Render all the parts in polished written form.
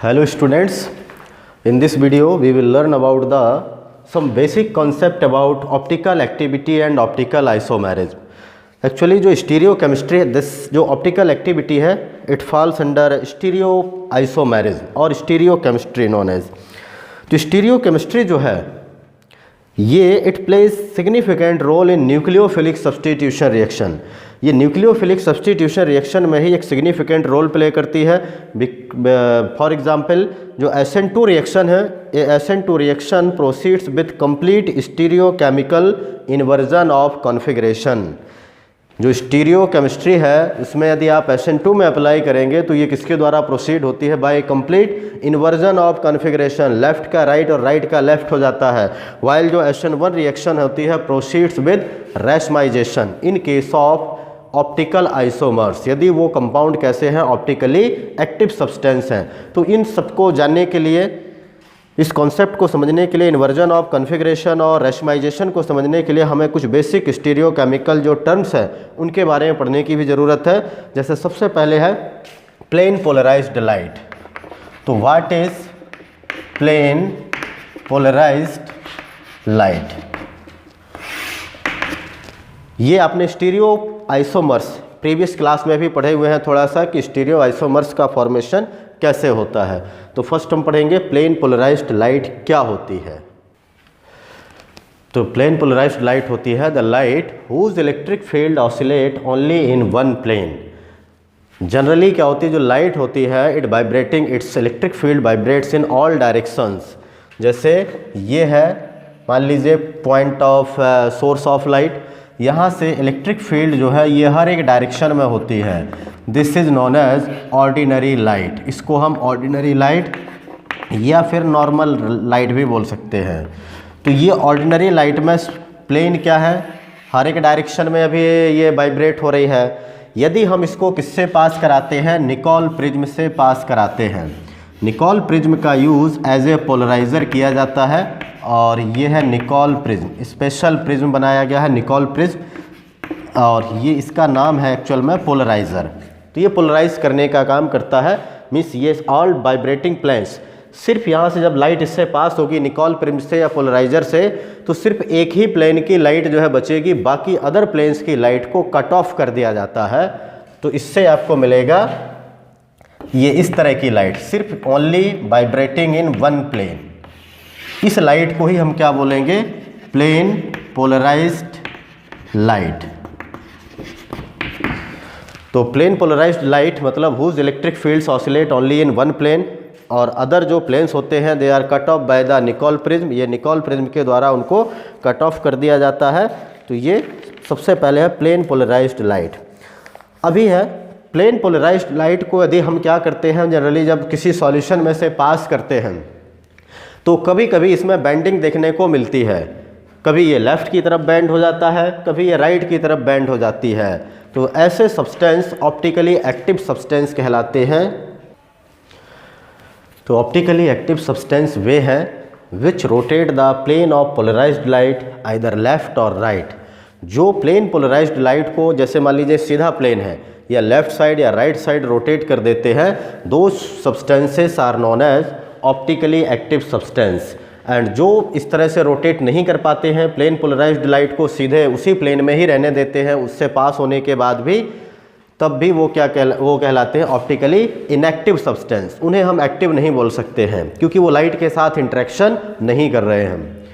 Hello students, in this video we will learn about some basic concept about optical activity and optical isomerism. Actually जो stereochemistry जो optical activity है it falls under stereoisomerism और stereochemistry known as. तो stereochemistry जो है ये it plays significant role in nucleophilic substitution reaction. ये nucleophilic substitution reaction में ही एक सिग्निफिकेंट रोल प्ले करती है। फॉर एग्जांपल जो SN2 रिएक्शन है, ये SN2 reaction proceeds with complete stereo chemical inversion of configuration. जो स्टीरियो केमिस्ट्री है इसमें यदि आप SN2 में अप्लाई करेंगे तो ये किसके द्वारा प्रोसीड होती है? By complete inversion of configuration. Left का राइट और राइट का लेफ्ट हो जाता है। वाइल जो SN1 रिएक्शन होती है proceeds with racemization in case of optical isomers. यदि वो कंपाउंड कैसे हैं? ऑप्टिकली एक्टिव सब्सटेंस हैं। तो इन सबको जानने के लिए, इस कॉन्सेप्ट को समझने के लिए, इन्वर्जन ऑफ कॉन्फ़िगरेशन और रैशमाइजेशन को समझने के लिए हमें कुछ बेसिक स्टीरियो केमिकल जो टर्म्स हैं उनके बारे में पढ़ने की भी ज़रूरत है। जैसे सबसे पहले है प्लेन पोलराइज्ड लाइट। तो what is plane polarised light? ये आपने स्टीरियो आइसोमर्स प्रीवियस क्लास में भी पढ़े हुए हैं थोड़ा सा कि स्टीरियो आइसोमर्स का फॉर्मेशन कैसे होता है। तो फर्स्ट हम पढ़ेंगे प्लेन पोलराइज्ड लाइट क्या होती है। तो प्लेन पोलराइज्ड लाइट होती है the light whose electric field oscillate only in one plane. Generally क्या होती है? जो लाइट होती है it vibrating, its electric field vibrates in all directions. जैसे ये है, मान लीजिए point of source of light, यहाँ से इलेक्ट्रिक फील्ड जो है ये हर एक डायरेक्शन में होती है। This is known as ordinary light. इसको हम ऑर्डिनरी लाइट या फिर नॉर्मल लाइट भी बोल सकते हैं। तो ये ऑर्डिनरी लाइट में प्लेन क्या है? हर एक डायरेक्शन में अभी ये वाइब्रेट हो रही है। यदि हम इसको किससे पास कराते हैं? निकोल प्रिज्म से पास कराते हैं। निकोल प्रिज्म का यूज़ एज ए पोलराइज़र किया जाता है और ये है निकोल प्रिज्म। स्पेशल प्रिज्म बनाया गया है निकोल प्रिज्म और ये इसका नाम है एक्चुअल में पोलराइज़र। तो ये पोलराइज करने का काम करता है। मीन्स ये ऑल वाइब्रेटिंग प्लेन्स, सिर्फ यहाँ से जब लाइट इससे पास होगी निकोल प्रिज्म से या पोलराइज़र से तो सिर्फ एक ही प्लेन की लाइट जो है बचेगी, बाकी अदर प्लेन्स की लाइट को कट ऑफ कर दिया जाता है। तो इससे आपको मिलेगा ये इस तरह की लाइट, सिर्फ only vibrating in one plane. इस लाइट को ही हम क्या बोलेंगे? Plane polarised light. तो प्लेन पोलराइज्ड लाइट मतलब whose electric fields oscillate only in one plane और अदर जो प्लेन्स होते हैं they are cut off by the Nicol prism. ये निकोल प्रिज्म के द्वारा उनको कट ऑफ कर दिया जाता है। तो ये सबसे पहले है प्लेन पोलराइज्ड लाइट। अभी है प्लेन पोलराइज्ड लाइट को यदि हम क्या करते हैं, जनरली जब किसी सॉल्यूशन में से पास करते हैं तो कभी कभी इसमें बेंडिंग देखने को मिलती है। कभी ये लेफ़्ट की तरफ बेंड हो जाता है, कभी ये राइट की तरफ बेंड हो जाती है। तो ऐसे सब्सटेंस ऑप्टिकली एक्टिव सब्सटेंस कहलाते हैं। तो ऑप्टिकली एक्टिव सब्सटेंस वे हैं which rotate the plane of polarised light either left और राइट। जो प्लेन पोलराइज्ड लाइट को, जैसे मान लीजिए सीधा प्लेन है, या लेफ्ट साइड या राइट साइड रोटेट कर देते हैं, दो substances are known as optically active substance. And जो इस तरह से रोटेट नहीं कर पाते हैं प्लेन पोलराइज्ड लाइट को, सीधे उसी प्लेन में ही रहने देते हैं उससे पास होने के बाद भी, तब भी वो कहलाते हैं ऑप्टिकली इनएक्टिव सब्सटेंस। उन्हें हम एक्टिव नहीं बोल सकते हैं क्योंकि वो लाइट के साथ इंटरेक्शन नहीं कर रहे हैं।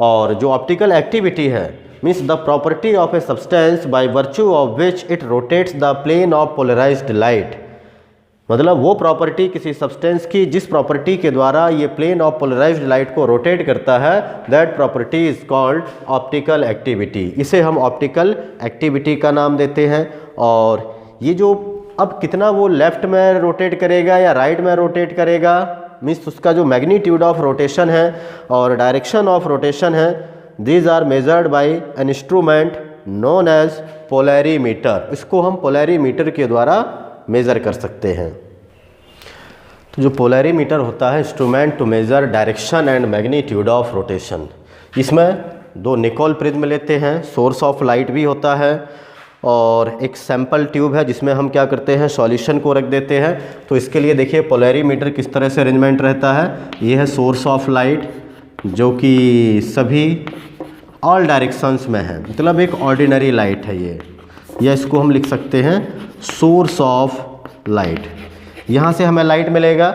और जो ऑप्टिकल एक्टिविटी है means the property of a substance by virtue of which it rotates the plane of polarised light. मतलब वो प्रॉपर्टी किसी सब्सटेंस की जिस प्रॉपर्टी के द्वारा ये प्लेन ऑफ पोलराइज्ड लाइट को रोटेट करता है, that property is called optical activity. इसे हम ऑप्टिकल एक्टिविटी का नाम देते हैं। और ये जो अब कितना वो लेफ्ट में रोटेट करेगा या राइट में रोटेट करेगा, मीन्स उसका जो मैग्नीट्यूड ऑफ रोटेशन है और डायरेक्शन ऑफ रोटेशन है, these are measured by an instrument known as polarimeter. इसको हम पोलैरीमीटर के द्वारा मेज़र कर सकते हैं। तो जो पोलैरीमीटर होता है instrument to measure direction and magnitude of rotation. इसमें दो निकोल प्रिज्म लेते हैं, सोर्स ऑफ लाइट भी होता है और एक सैंपल ट्यूब है जिसमें हम क्या करते हैं, सॉल्यूशन को रख देते हैं। तो इसके लिए देखिए पोलैरीमीटर किस तरह से अरेंजमेंट रहता है। ये है सोर्स ऑफ लाइट जो कि सभी ऑल डायरेक्शंस में है, मतलब एक ऑर्डिनरी लाइट है ये, या इसको हम लिख सकते हैं सोर्स ऑफ लाइट। यहाँ से हमें लाइट मिलेगा,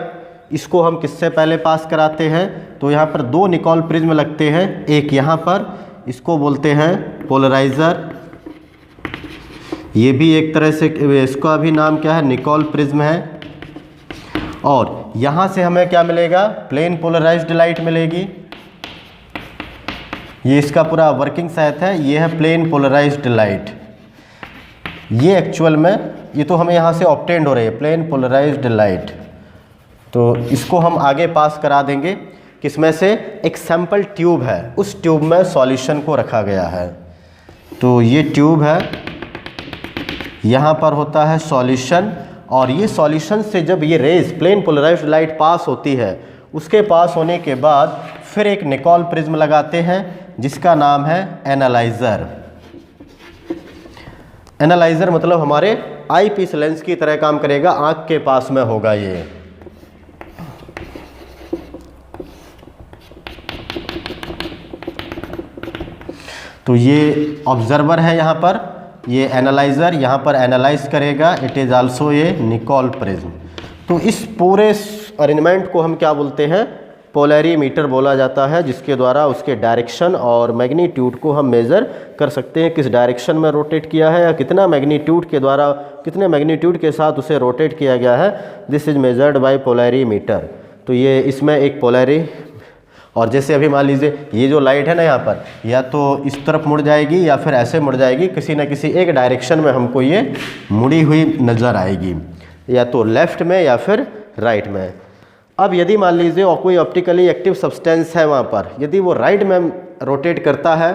इसको हम किससे पहले पास कराते हैं, तो यहाँ पर दो निकोल प्रिज्म लगते हैं, एक यहाँ पर, इसको बोलते हैं पोलराइज़र। ये भी एक तरह से, इसका भी नाम क्या है, निकोल प्रिज्म है। और यहाँ से हमें क्या मिलेगा, प्लेन पोलराइज्ड लाइट मिलेगी। ये इसका पूरा वर्किंग सेट है, ये है प्लेन पोलराइज्ड लाइट। ये एक्चुअल में, ये तो हमें यहाँ से ऑब्टेन्ड हो रही है प्लेन पोलराइज्ड लाइट। तो इसको हम आगे पास करा देंगे, किसमें से, एक सैंपल ट्यूब है, उस ट्यूब में सॉल्यूशन को रखा गया है। तो ये ट्यूब है, यहाँ पर होता है सॉल्यूशन, और ये सॉल्यूशन से जब ये rays plane polarised light pass होती है, उसके पास होने के बाद फिर एक निकोल प्रिज्म लगाते हैं जिसका नाम है एनालाइज़र। एनालाइज़र मतलब हमारे आई पीस लेंस की तरह काम करेगा, आँख के पास में होगा ये। तो ये ऑब्जर्वर है यहाँ पर, ये एनालाइज़र यहाँ पर एनालाइज करेगा, it is also a Nicol prism. तो इस पूरे अरेंजमेंट को हम क्या बोलते हैं, पोलैरीमीटर बोला जाता है, जिसके द्वारा उसके डायरेक्शन और मैग्नीट्यूड को हम मेज़र कर सकते हैं, किस डायरेक्शन में रोटेट किया है या कितना मैग्नीट्यूड के द्वारा, कितने मैग्नीट्यूड के साथ उसे रोटेट किया गया है। This is measured by polarimeter. तो ये इसमें एक पोलैरी, और जैसे अभी मान लीजिए ये जो लाइट है ना यहाँ पर, या तो इस तरफ मुड़ जाएगी या फिर ऐसे मुड़ जाएगी, किसी न किसी एक डायरेक्शन में हमको ये मुड़ी हुई नज़र आएगी, या तो लेफ़्ट में या फिर राइट में। अब यदि मान लीजिए और कोई ऑप्टिकली एक्टिव सब्सटेंस है वहाँ पर, यदि वो राइट में रोटेट करता है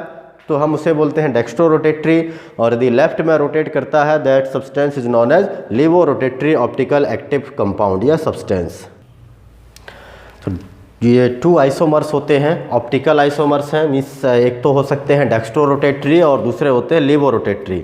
तो हम उसे बोलते हैं डेक्स्ट्रो रोटेटरी, और यदि लेफ्ट में रोटेट करता है that substance is known as laevorotatory optical active compound या सब्सटेंस। तो ये 2 आइसोमर्स होते हैं, ऑप्टिकल आइसोमर्स हैं, मीन्स एक तो हो सकते हैं डेक्स्ट्रो रोटेटरी और दूसरे होते हैं लीवो रोटेटरी।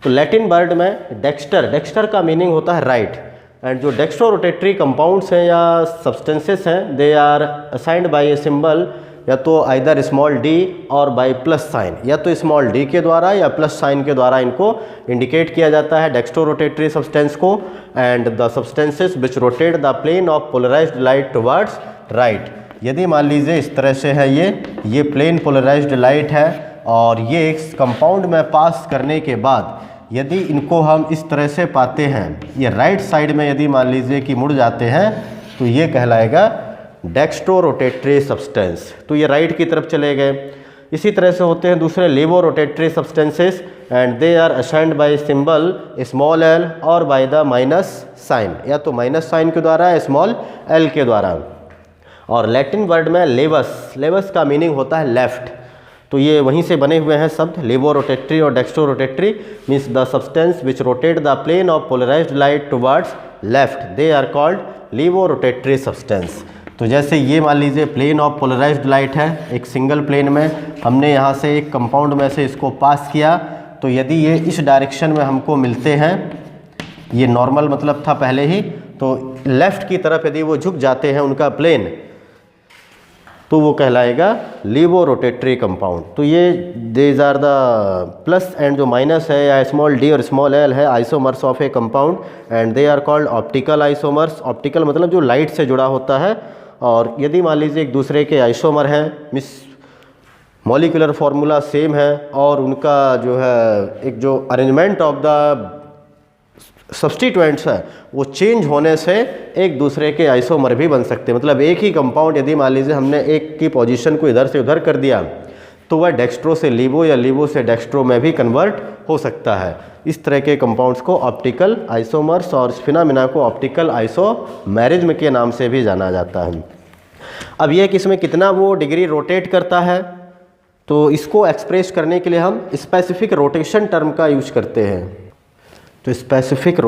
तो लैटिन वर्ड में डेक्स्टर का मीनिंग होता है राइट, एंड जो डेक्स्ट्रो रोटेटरी कंपाउंड्स हैं या सब्सटेंसेस हैं, they are assigned by a symbol, या तो आइदर स्मॉल डी और बाय प्लस साइन, या तो स्मॉल डी के द्वारा या प्लस साइन के द्वारा इनको इंडिकेट किया जाता है डेक्स्ट्रो रोटेटरी सब्सटेंस को। And the substances which rotate the plane of polarised light towards right. यदि मान लीजिए इस तरह से है, ये प्लेन पोलराइज्ड लाइट है, और ये एक कंपाउंड में पास करने के बाद यदि इनको हम इस तरह से पाते हैं, ये राइट साइड में यदि मान लीजिए कि मुड़ जाते हैं, तो ये कहलाएगा डेक्स्ट्रो रोटेटरी सब्सटेंस। तो ये राइट की तरफ चले गए। इसी तरह से होते हैं दूसरे laevorotatory substances, and they are assigned by symbol small L और बाय द माइनस साइन, या तो माइनस साइन के द्वारा या स्मॉल एल के द्वारा। और लैटिन वर्ड में लेवस का मीनिंग होता है लेफ्ट। तो ये वहीं से बने हुए हैं शब्द लीवो रोटेटरी और dextrorotatory, means the substance which rotate the plane of polarised light towards left, they are called laevorotatory substance. तो जैसे ये मान लीजिए प्लेन ऑफ पोलराइज्ड लाइट है, एक सिंगल प्लेन में हमने यहाँ से एक कंपाउंड में से इसको पास किया, तो यदि ये इस डायरेक्शन में हमको मिलते हैं, ये नॉर्मल मतलब था पहले ही, तो लेफ़्ट की तरफ यदि वो झुक जाते हैं उनका प्लेन, तो वो कहलाएगा लीवो रोटेटरी कंपाउंड। तो ये these are the plus and जो माइनस है या स्मॉल डी और स्मॉल एल है isomers of a compound, and they are called optical isomers. Optical मतलब जो लाइट से जुड़ा होता है। और यदि मान लीजिए एक दूसरे के आइसोमर हैं, मिस मॉलिक्यूलर फार्मूला सेम है, और उनका जो है एक जो अरेंजमेंट ऑफ द सब्स्टिट्यूएंट्स है वो चेंज होने से एक दूसरे के आइसोमर भी बन सकते हैं। मतलब एक ही कंपाउंड यदि मान लीजिए हमने एक की पोजीशन को इधर से उधर कर दिया, तो वह डेक्स्ट्रो से लीवो या लीवो से डेक्स्ट्रो में भी कन्वर्ट हो सकता है। इस तरह के कंपाउंड्स को ऑप्टिकल आइसोमर्स और इस फिनोमेना को ऑप्टिकल आइसोमेरिज्म के नाम से भी जाना जाता है। अब यह कि इसमें कितना वो डिग्री रोटेट करता है, तो इसको एक्सप्रेस करने के लिए हम स्पेसिफिक रोटेशन टर्म का यूज करते हैं। तो स्पेसिफिक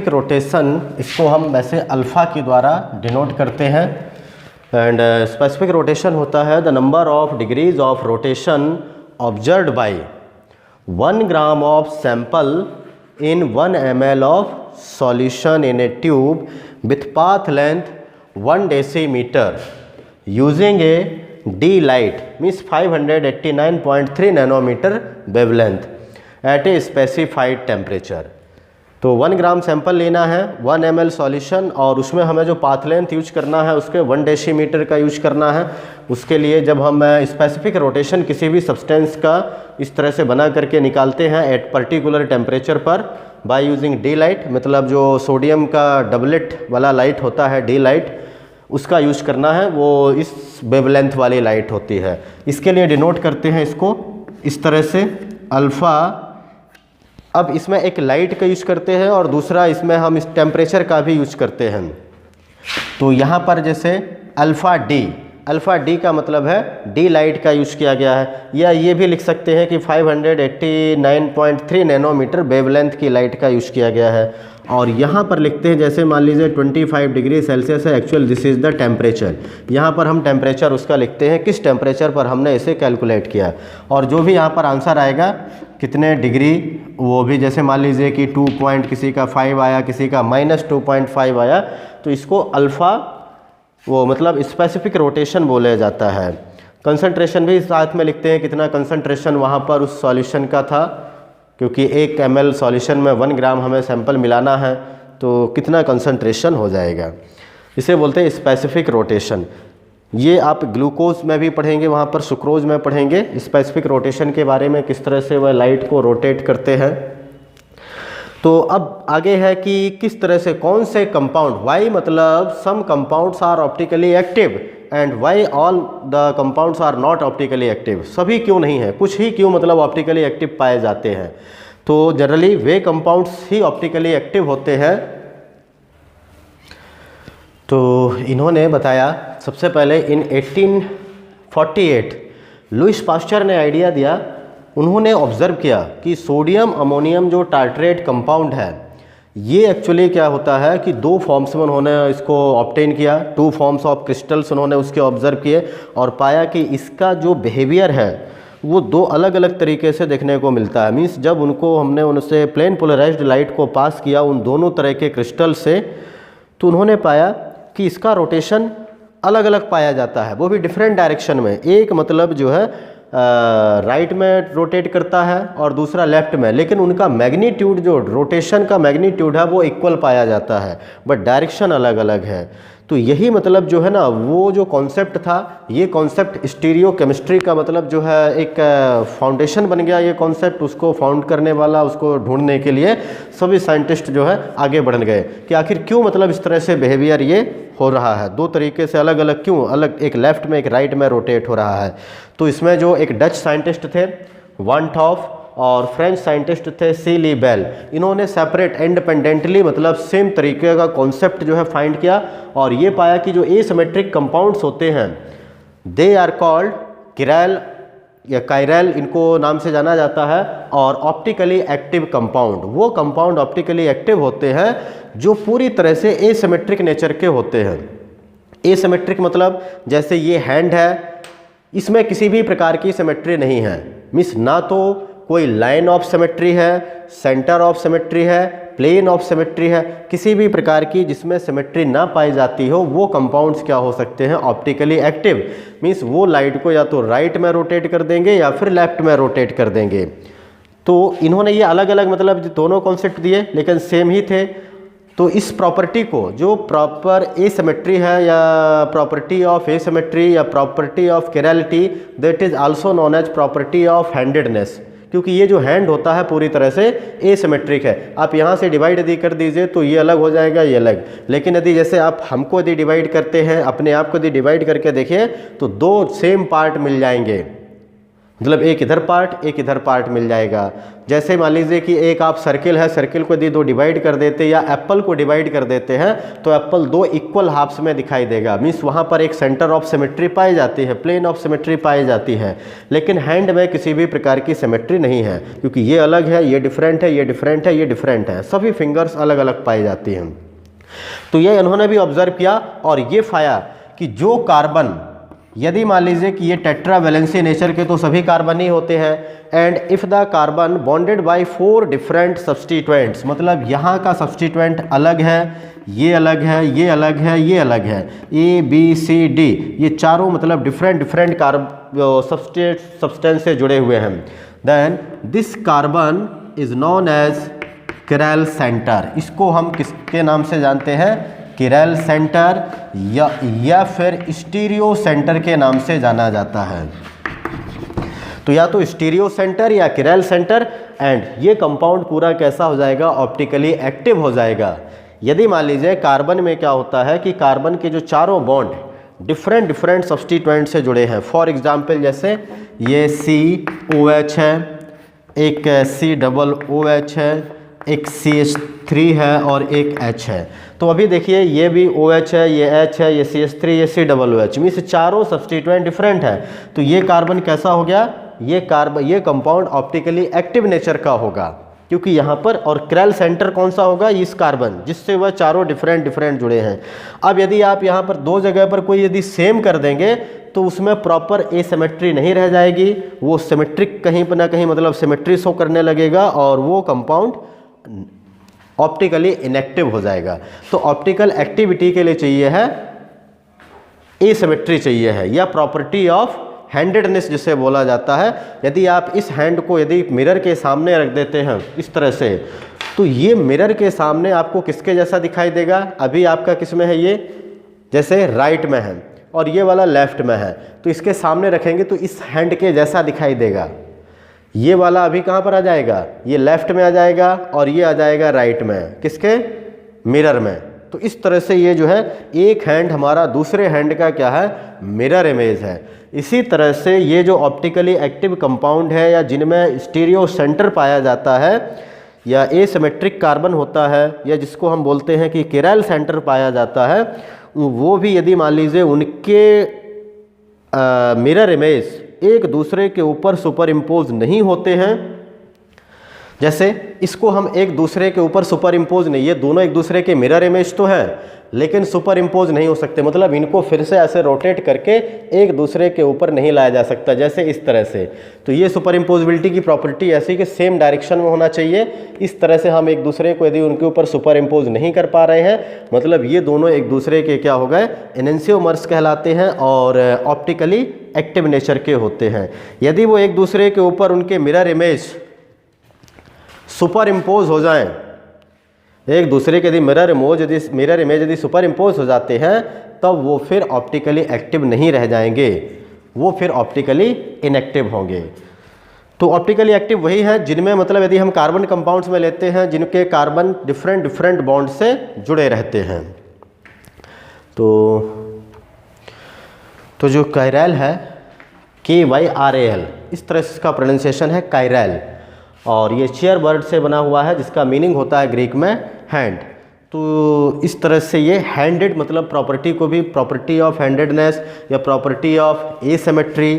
रोटेशन इसको हम वैसे अल्फ़ा के द्वारा डिनोट करते हैं। एंड स्पेसिफिक रोटेशन होता है the number of degrees of rotation observed bye 1 gram of sample in 1 ml of solution in a tube with path length 1 decimeter using a D light means 589.3 nanometer wavelength at a specified temperature। तो 1 gram sample लेना है, 1 ml solution, और उसमें हमें जो path length use करना है उसके 1 डेसीमीटर का यूज करना है। उसके लिए जब हम स्पेसिफिक रोटेशन किसी भी सब्सटेंस का इस तरह से बना करके निकालते हैं एट पर्टिकुलर टेम्परेचर पर बाय यूजिंग डी लाइट, मतलब जो सोडियम का डबलेट वाला लाइट होता है डी लाइट, उसका यूज करना है, वो इस वेवलेंथ वाली लाइट होती है। इसके लिए डिनोट करते हैं इसको इस तरह से अल्फ़ा। अब इसमें एक लाइट का यूज करते हैं और दूसरा इसमें हम इस टेम्परेचर का भी यूज करते हैं। तो यहाँ पर जैसे अल्फ़ा डी का मतलब है डी लाइट का यूज किया गया है, या ये भी लिख सकते हैं कि 589.3 नैनोमीटर वेवलेंथ की लाइट का यूज किया गया है। और यहाँ पर लिखते हैं जैसे मान लीजिए 25 डिग्री सेल्सियस है, actual this is the temperature. यहाँ पर हम टेम्परेचर उसका लिखते हैं किस टेम्परेचर पर हमने इसे कैलकुलेट किया, और जो भी यहाँ पर आंसर आएगा कितने डिग्री, वो भी जैसे मान लीजिए कि 2 पॉइंट किसी का 5 आया, किसी का -2.5 आया, तो इसको अल्फ़ा वो मतलब स्पेसिफिक रोटेशन बोला जाता है। कंसंट्रेशन भी साथ में लिखते हैं कितना कंसंट्रेशन वहाँ पर उस सॉल्यूशन का था, क्योंकि 1 ml सॉल्यूशन में 1 ग्राम हमें सैंपल मिलाना है, तो कितना कंसंट्रेशन हो जाएगा, इसे बोलते हैं स्पेसिफिक रोटेशन। ये आप ग्लूकोज में भी पढ़ेंगे, वहाँ पर सुक्रोज में पढ़ेंगे स्पेसिफिक रोटेशन के बारे में, किस तरह से वह लाइट को रोटेट करते हैं। तो अब आगे है कि किस तरह से कौन से कंपाउंड, वाई मतलब some compounds are optically active and why all the compounds are not optically active, सभी क्यों नहीं है, कुछ ही क्यों मतलब ऑप्टिकली एक्टिव पाए जाते हैं। तो जनरली वे कंपाउंड्स ही ऑप्टिकली एक्टिव होते हैं। तो इन्होंने बताया सबसे पहले इन 1848 लुइस पास्चर ने आइडिया दिया, उन्होंने ऑब्ज़र्व किया कि सोडियम अमोनियम जो टार्ट्रेट कंपाउंड है, ये एक्चुअली क्या होता है कि 2 फॉर्म्स में उन्होंने इसको ऑब्टेन किया, 2 फॉर्म्स ऑफ क्रिस्टल्स उन्होंने उसके ऑब्ज़र्व किए और पाया कि इसका जो बिहेवियर है वो 2 अलग अलग तरीके से देखने को मिलता है। मीन्स जब उनको हमने उनसे प्लेन पोलराइज्ड लाइट को पास किया उन दोनों तरह के क्रिस्टल से, तो उन्होंने पाया कि इसका रोटेशन अलग अलग पाया जाता है, वो भी डिफरेंट डायरेक्शन में। एक मतलब जो है राइट में रोटेट करता है और दूसरा लेफ्ट में, लेकिन उनका मैग्नीट्यूड जो रोटेशन का मैग्नीट्यूड है वो इक्वल पाया जाता है, बट डायरेक्शन अलग अलग है। तो यही मतलब जो है ना, वो जो कॉन्सेप्ट था, ये कॉन्सेप्ट स्टीरियो केमिस्ट्री का मतलब जो है एक फाउंडेशन बन गया। ये कॉन्सेप्ट उसको फाउंड करने वाला, उसको ढूंढने के लिए सभी साइंटिस्ट जो है आगे बढ़ गए कि आखिर क्यों मतलब इस तरह से बिहेवियर ये हो रहा है, 2 तरीके से अलग अलग क्यों, अलग एक लेफ्ट में एक राइट में रोटेट हो रहा है। तो इसमें जो एक डच साइंटिस्ट थे वान टॉफ और फ्रेंच साइंटिस्ट थे सी ली बेल, इन्होंने सेपरेट इंडिपेंडेंटली मतलब सेम तरीके का कॉन्सेप्ट जो है फाइंड किया और ये पाया कि जो एसिमेट्रिक कंपाउंड्स होते हैं दे आर कॉल्ड किरैल या कायरल, इनको नाम से जाना जाता है, और ऑप्टिकली एक्टिव कंपाउंड, वो कंपाउंड ऑप्टिकली एक्टिव होते हैं जो पूरी तरह से एसिमेट्रिक नेचर के होते हैं। एसिमेट्रिक मतलब जैसे ये हैंड है, इसमें किसी भी प्रकार की सिमेट्री नहीं है, मीन्स ना तो कोई लाइन ऑफ सिमेट्री है, सेंटर ऑफ सिमेट्री है, प्लेन ऑफ सिमेट्री है, किसी भी प्रकार की जिसमें सिमेट्री ना पाई जाती हो वो कंपाउंड्स क्या हो सकते हैं, ऑप्टिकली एक्टिव। मीन्स वो लाइट को या तो राइट में रोटेट कर देंगे या फिर लेफ्ट में रोटेट कर देंगे। तो इन्होंने ये अलग अलग मतलब दोनों कॉन्सेप्ट दिए लेकिन सेम ही थे। तो इस प्रॉपर्टी को जो प्रॉपर एसिमेट्री है या प्रॉपर्टी ऑफ एसिमेट्री या property of chirality, that is also known as property of handedness, क्योंकि ये जो हैंड होता है पूरी तरह से एसिमेट्रिक है। आप यहाँ से डिवाइड यदि कर दीजिए तो ये अलग हो जाएगा, ये अलग, लेकिन यदि जैसे आप हमको यदि डिवाइड करते हैं, अपने आप को यदि डिवाइड करके देखिए तो 2 सेम पार्ट मिल जाएंगे, मतलब एक इधर पार्ट एक इधर पार्ट मिल जाएगा। जैसे मान लीजिए कि एक आप सर्किल है, सर्किल को यदि 2 डिवाइड कर देते या एप्पल को डिवाइड कर देते हैं तो एप्पल 2 इक्वल हाफ्स में दिखाई देगा। मीन्स वहाँ पर एक सेंटर ऑफ सिमेट्री पाई जाती है, प्लेन ऑफ सिमेट्री पाई जाती है, लेकिन हैंड में किसी भी प्रकार की सिमेट्री नहीं है, क्योंकि ये अलग है, ये डिफरेंट है, ये डिफरेंट है, ये डिफरेंट है, सभी फिंगर्स अलग अलग पाई जाती हैं। तो ये इन्होंने भी ऑब्जर्व किया और ये पाया कि जो कार्बन यदि मान लीजिए कि ये टेट्रावैलेंसी नेचर के तो सभी कार्बन ही होते हैं, and if the carbon bonded by 4 different substituents, मतलब यहाँ का सब्सटीट्यूएंट अलग है, ये अलग है, ये अलग है, ये अलग है, ए बी सी डी, ये चारों मतलब डिफरेंट सब्सटेंस से जुड़े हुए हैं, then this carbon is known as chiral centre. इसको हम किसके नाम से जानते हैं? किरैल सेंटर या फिर स्टीरियो सेंटर के नाम से जाना जाता है। तो या तो स्टीरियो सेंटर या किरैल सेंटर, एंड ये कंपाउंड पूरा कैसा हो जाएगा? ऑप्टिकली एक्टिव हो जाएगा। यदि मान लीजिए कार्बन में क्या होता है कि कार्बन के जो चारों बॉन्ड डिफरेंट सब्सटीट्यूएंट से जुड़े हैं, फॉर एग्जांपल जैसे ये COH है, एक COOH है, एक CH3 है और एक H है। तो अभी देखिए ये भी OH है, ये H है, ये CH3, ये COOH, मीन्स चारों सब्सटीट्यूएंट डिफरेंट है। तो ये कार्बन कैसा हो गया? ये कंपाउंड ऑप्टिकली एक्टिव नेचर का होगा, क्योंकि यहाँ पर, और किरैल सेंटर कौन सा होगा? इस कार्बन, जिससे वह चारों डिफरेंट जुड़े हैं। अब यदि आप यहाँ पर दो जगह पर कोई यदि सेम कर देंगे तो उसमें प्रॉपर एसिमेट्री नहीं रह जाएगी, वो सिमेट्रिक कहीं पर ना कहीं मतलब सिमेट्री शो करने लगेगा और वो कंपाउंड ऑप्टिकली इनएक्टिव हो जाएगा। तो ऑप्टिकल एक्टिविटी के लिए चाहिए है एसिमेट्री चाहिए है, या प्रॉपर्टी ऑफ हैंडेडनेस जिसे बोला जाता है। यदि आप इस हैंड को यदि मिरर के सामने रख देते हैं इस तरह से, तो ये मिरर के सामने आपको किसके जैसा दिखाई देगा? अभी आपका किस में है? ये जैसे राइट में है और ये वाला लेफ्ट में है, तो इसके सामने रखेंगे तो इस हैंड के जैसा दिखाई देगा। ये वाला अभी कहाँ पर आ जाएगा? ये लेफ्ट में आ जाएगा और ये आ जाएगा राइट में, किसके? मिरर में। तो इस तरह से ये जो है एक हैंड हमारा दूसरे हैंड का क्या है? मिरर इमेज है। इसी तरह से ये जो ऑप्टिकली एक्टिव कंपाउंड है या जिनमें स्टीरियो सेंटर पाया जाता है या एसिमेट्रिक कार्बन होता है या जिसको हम बोलते हैं कि किरैल सेंटर पाया जाता है, वो भी यदि मान लीजिए उनके मिरर इमेज एक दूसरे के ऊपर सुपर इम्पोज नहीं होते हैं, जैसे इसको हम एक दूसरे के ऊपर सुपर इम्पोज नहीं, ये दोनों एक दूसरे के मिरर इमेज तो हैं लेकिन सुपर इम्पोज नहीं हो सकते, मतलब इनको फिर से ऐसे रोटेट करके एक दूसरे के ऊपर नहीं लाया जा सकता, जैसे इस तरह से। तो ये सुपर इम्पोजिबिलिटी की प्रॉपर्टी ऐसी कि सेम डायरेक्शन में होना चाहिए। इस तरह से हम एक दूसरे को यदि उनके ऊपर सुपर इम्पोज नहीं कर पा रहे हैं, मतलब ये दोनों एक दूसरे के क्या हो गए? एनेंशियोमर्स कहलाते हैं और ऑप्टिकली एक्टिव नेचर के होते हैं। यदि वो एक दूसरे के ऊपर उनके मिरर इमेज सुपर इम्पोज हो जाएं, एक दूसरे के यदि मिरर इमेज यदि सुपर इम्पोज हो जाते हैं, तब वो फिर ऑप्टिकली एक्टिव नहीं रह जाएंगे, वो फिर ऑप्टिकली इनएक्टिव होंगे। तो ऑप्टिकली एक्टिव वही है जिनमें मतलब यदि हम कार्बन कंपाउंड्स में लेते हैं जिनके कार्बन डिफरेंट बॉन्ड से जुड़े रहते हैं। तो जो कायरैल है KYRAL, इस तरह से इसका प्रोनाउंसिएशन है कायरैल, और ये चेयर वर्ड से बना हुआ है जिसका मीनिंग होता है ग्रीक में हैंड। तो इस तरह से ये हैंडेड मतलब प्रॉपर्टी को भी प्रॉपर्टी ऑफ हैंडेडनेस या प्रॉपर्टी ऑफ एसिमेट्री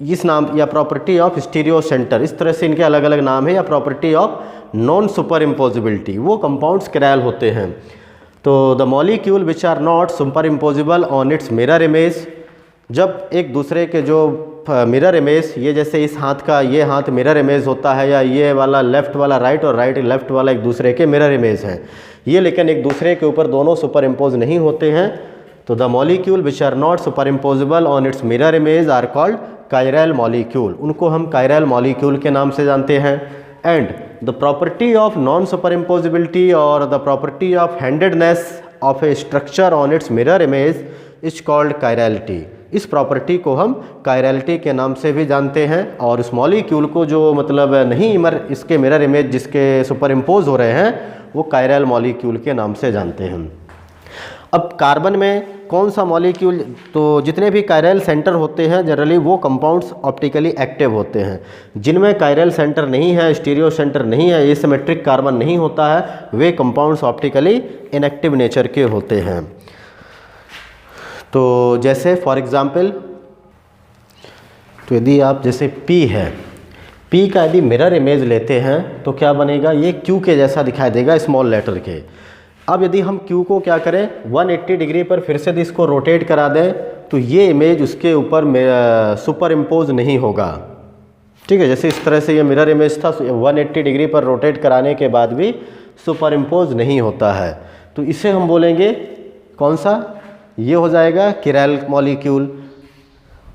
इस नाम या प्रॉपर्टी ऑफ स्टीरियो सेंटर, इस तरह से इनके अलग अलग नाम है, या property of non superimposability, वो कंपाउंड्स किरैल होते हैं। तो the molecule which are not superimposable on its mirror image, जब एक दूसरे के जो मिरर इमेज, ये जैसे इस हाथ का ये हाथ मिरर इमेज होता है, या ये वाला लेफ़्ट वाला राइट और राइट लेफ़्ट वाला एक दूसरे के मिरर इमेज हैं, ये लेकिन एक दूसरे के ऊपर दोनों सुपर इम्पोज नहीं होते हैं। तो the molecule which are not superimposable on its mirror image are called chiral molecule, उनको हम कायरैल मॉलिक्यूल के नाम से जानते हैं। And the property of non superimposability और the property of handedness of a structure on its mirror image is called chirality, इस property को हम कायरैलिटी के नाम से भी जानते हैं। और इस मॉलिक्यूल को जो मतलब नहीं इसके मिरर इमेज जिसके सुपर इम्पोज हो रहे हैं, वो कायरैल मॉलिक्यूल के नाम से जानते हैं। अब कार्बन में कौन सा मॉलिक्यूल, तो जितने भी कायरैल सेंटर होते हैं जनरली वो कंपाउंड्स ऑप्टिकली एक्टिव होते हैं। जिनमें कायरैल सेंटर नहीं है, स्टीरियो सेंटर नहीं है, एसिमेट्रिक कार्बन नहीं होता है, वे कंपाउंड्स ऑप्टिकली इनएक्टिव नेचर के होते हैं। तो जैसे फॉर एग्ज़ाम्पल, तो यदि आप जैसे P है, P का यदि मिरर इमेज लेते हैं तो क्या बनेगा? ये Q के जैसा दिखाई देगा स्मॉल लेटर के। अब यदि हम Q को क्या करें 180 डिग्री पर फिर से यदि इसको रोटेट करा दें तो ये इमेज उसके ऊपर सुपर इम्पोज नहीं होगा। ठीक है, जैसे इस तरह से ये मिरर इमेज था 180 डिग्री पर रोटेट कराने के बाद भी सुपर इम्पोज नहीं होता है। तो इसे हम बोलेंगे कौन सा, ये हो जाएगा किरैल मॉलिक्यूल।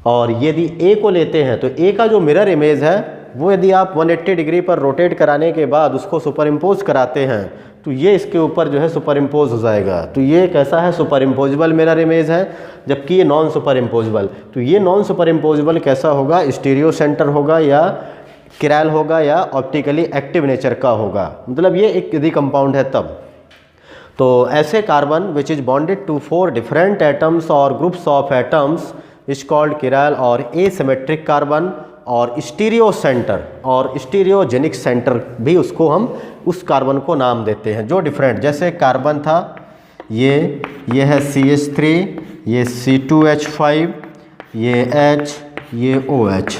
और यदि A को लेते हैं तो A का जो मिरर इमेज है वो यदि आप 180 डिग्री पर रोटेट कराने के बाद उसको सुपर इम्पोज कराते हैं तो ये इसके ऊपर जो है सुपर इम्पोज हो जाएगा। तो ये कैसा है, सुपर इम्पोजिबल मिरर इमेज है, जबकि ये नॉन सुपर इम्पोजिबल। तो ये नॉन सुपर इम्पोजिबल कैसा होगा, स्टीरियो सेंटर होगा या किरैल होगा या ऑप्टिकली एक्टिव नेचर का होगा, मतलब ये एक यदि कंपाउंड है तब। तो ऐसे carbon which is bonded to 4 different atoms और groups of atoms is called chiral और एसिमेट्रिक कार्बन। और स्टीरियो सेंटर और स्टीरियोजेनिक सेंटर भी उसको हम उस कार्बन को नाम देते हैं जो डिफरेंट, जैसे कार्बन था ये है CH3, ये C2H5, ये H, ये OH,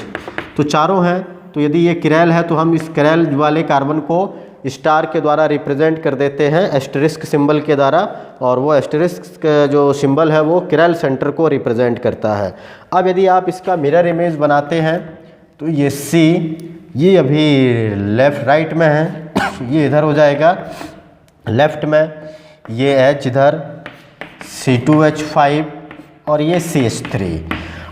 तो चारों हैं। तो यदि ये किरैल है तो हम इस किरैल वाले कार्बन को स्टार के द्वारा रिप्रेजेंट कर देते हैं एस्टेरिस्क सिंबल के द्वारा, और वो एस्टेरिस्क जो सिंबल है वो किरैल सेंटर को रिप्रेजेंट करता है। अब यदि आप इसका मिरर इमेज बनाते हैं तो ये C ये अभी लेफ़्ट राइट में है, ये इधर हो जाएगा लेफ़्ट में, ये H इधर, C2H5 और ये CH3।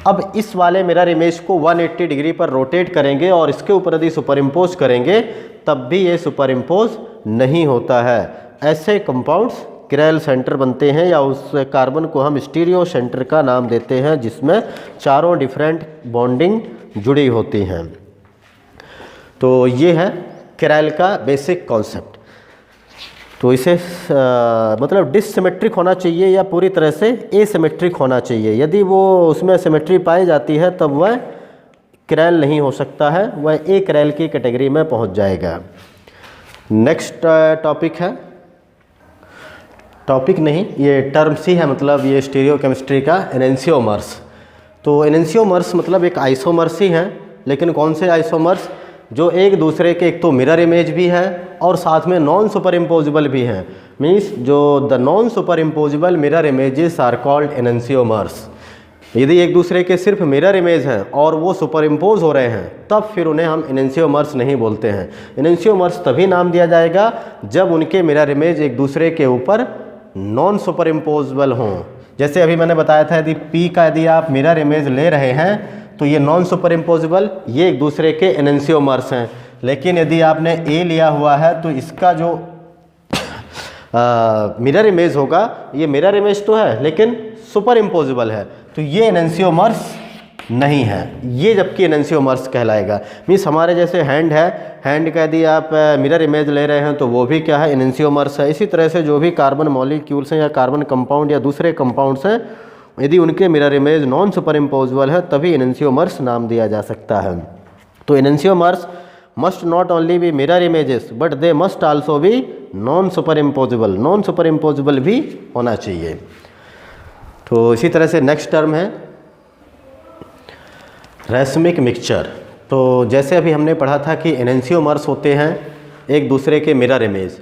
अब इस वाले मिरर इमेज को 180 डिग्री पर रोटेट करेंगे और इसके ऊपर यदि सुपर इम्पोज करेंगे तब भी ये सुपर इम्पोज नहीं होता है। ऐसे कंपाउंड्स किरैल सेंटर बनते हैं, या उस कार्बन को हम स्टीरियो सेंटर का नाम देते हैं जिसमें चारों डिफरेंट बॉन्डिंग जुड़ी होती हैं। तो ये है किरैल का बेसिक कॉन्सेप्ट। तो इसे मतलब डिससिमेट्रिक होना चाहिए या पूरी तरह से एसिमेट्रिक होना चाहिए। यदि वो उसमें सिमेट्री पाई जाती है तब वह किरैल नहीं हो सकता है, वह ए किरैल की कैटेगरी में पहुंच जाएगा। नेक्स्ट टॉपिक है, टॉपिक नहीं ये टर्म्स ही है, मतलब ये स्टीरियोकेमिस्ट्री का एनेंशियोमर्स। तो एनेंशियोमर्स मतलब एक आइसोमर्स ही हैं, लेकिन कौन से आइसोमर्स, जो एक दूसरे के एक तो मिरर इमेज भी है और साथ में नॉन सुपर इम्पोजिबल भी हैं। मीन्स जो the non superimposable mirror images are called enantiomers. यदि एक दूसरे के सिर्फ मिरर इमेज हैं और वो सुपर इम्पोज हो रहे हैं तब फिर उन्हें हम एनेंशियोमर्स नहीं बोलते हैं। एनेंशियोमर्स तभी नाम दिया जाएगा जब उनके मिरर इमेज एक दूसरे के ऊपर नॉन सुपर इम्पोजिबल हों। जैसे अभी मैंने बताया था यदि P का यदि आप मिरर इमेज ले रहे हैं तो ये नॉन सुपर इम्पोजिबल, ये एक दूसरे के एनेंशियोमर्स हैं। लेकिन यदि आपने A लिया हुआ है तो इसका जो मिरर इमेज होगा, ये मिरर इमेज तो है लेकिन सुपर इम्पोजिबल है, तो ये एनेंशियोमर्स नहीं है, ये जबकि एनेंशियोमर्स कहलाएगा। मीन्स हमारे जैसे हैंड है, हैंड का यदि आप मिरर इमेज ले रहे हैं तो वो भी क्या है, एनेंशियोमर्स है। इसी तरह से जो भी कार्बन मॉलिक्यूल्स हैं या कार्बन कंपाउंड या दूसरे कंपाउंड्स हैं, यदि उनके mirror image non superimposable है तभी एनेंशियोमर्स नाम दिया जा सकता है। तो enantiomers must not only be mirror images but they must also be non superimposable, non superimposable भी होना चाहिए। तो इसी तरह से नेक्स्ट टर्म है रैसमिक मिक्सचर। तो जैसे अभी हमने पढ़ा था कि एनेंशियोमर्स होते हैं एक दूसरे के मिरर इमेज,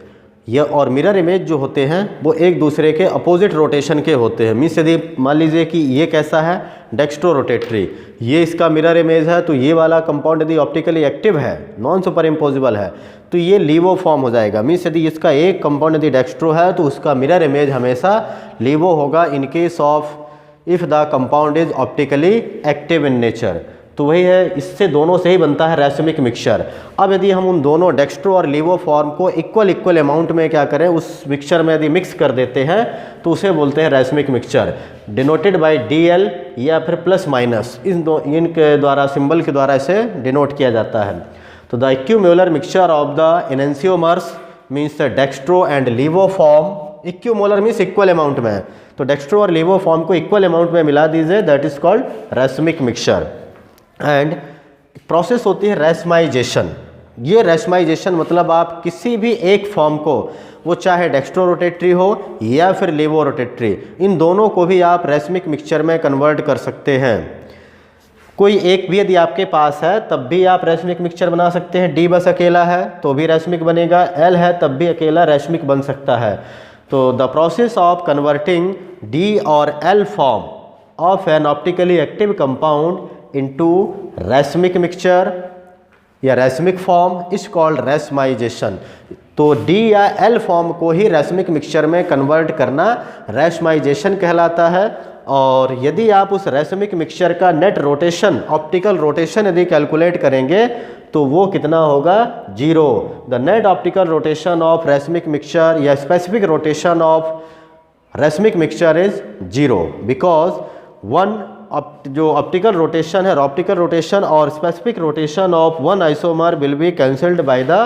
यह और मिरर इमेज जो होते हैं वो एक दूसरे के अपोजिट रोटेशन के होते हैं। मीन्स यदि मान लीजिए कि ये कैसा है, डेक्स्ट्रो रोटेटरी, ये इसका मिरर इमेज है, तो ये वाला कंपाउंड यदि ऑप्टिकली एक्टिव है, नॉन सुपर इम्पोजिबल है, तो ये लीवो फॉर्म हो जाएगा। मीन्स यदि इसका एक कंपाउंड यदि डेक्स्ट्रो है तो उसका मिरर इमेज हमेशा लीवो होगा इन case of if the compound is optically active in nature. तो वही है, इससे दोनों से ही बनता है रैसमिक मिक्सचर। अब यदि हम उन दोनों डेक्स्ट्रो और लीवो फॉर्म को इक्वल अमाउंट में क्या करें, उस मिक्सचर में यदि मिक्स कर देते हैं तो उसे बोलते हैं रैसमिक मिक्सचर, डिनोटेड बाय DL या फिर प्लस माइनस, इनके द्वारा सिंबल के द्वारा इसे डिनोट किया जाता है। तो the equimolar mixture of the enantiomers means the dextro and levo form, equimolar means equal amount में, तो डेक्स्ट्रो और लीवो फॉर्म को इक्वल अमाउंट में मिला दीजिए, that is called racemic mixture. And process होती है रैसमाइजेशन। ये रैसमाइजेशन मतलब आप किसी भी एक फॉर्म को, वो चाहे डेक्स्ट्रो रोटेटरी हो या फिर लीवो रोटेटरी, इन दोनों को भी आप रैसमिक मिक्सचर में कन्वर्ट कर सकते हैं। कोई एक भी यदि आपके पास है तब भी आप रैसमिक मिक्सचर बना सकते हैं। D बस अकेला है तो भी रैसमिक बनेगा, L है तब भी अकेला रैसमिक बन सकता है। तो the process of converting D और L form of an optically active compound into racemic mixture या racemic form is called racemization. तो डी या एल फॉर्म को ही रैसमिक मिक्सचर में कन्वर्ट करना रैसमाइजेशन कहलाता है। और यदि आप उस रैसमिक मिक्सचर का नेट रोटेशन, ऑप्टिकल रोटेशन यदि कैलकुलेट करेंगे तो वो कितना होगा, 0। The net optical rotation of racemic mixture या specific rotation of racemic mixture is 0 because जो ऑप्टिकल रोटेशन है, ऑप्टिकल रोटेशन और specific rotation of one isomer will be cancelled by the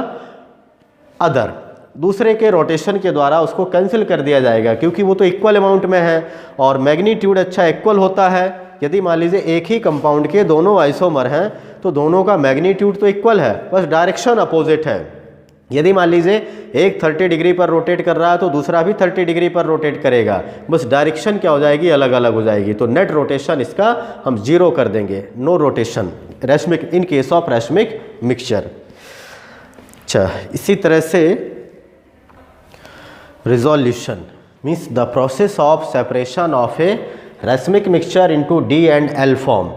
other. दूसरे के रोटेशन के द्वारा उसको कैंसिल कर दिया जाएगा क्योंकि वो तो इक्वल अमाउंट में है और मैग्नीट्यूड अच्छा इक्वल होता है। यदि मान लीजिए एक ही कंपाउंड के दोनों आइसोमर हैं तो दोनों का मैग्नीट्यूड तो इक्वल है, बस डायरेक्शन अपोजिट है। यदि मान लीजिए एक 30 डिग्री पर रोटेट कर रहा है तो दूसरा भी 30 डिग्री पर रोटेट करेगा, बस डायरेक्शन क्या हो जाएगी, अलग अलग हो जाएगी। तो नेट रोटेशन इसका हम 0 कर देंगे, no rotation racemic in case of racemic mixture. अच्छा, इसी तरह से resolution means the process of separation of a racemic mixture into D and L form.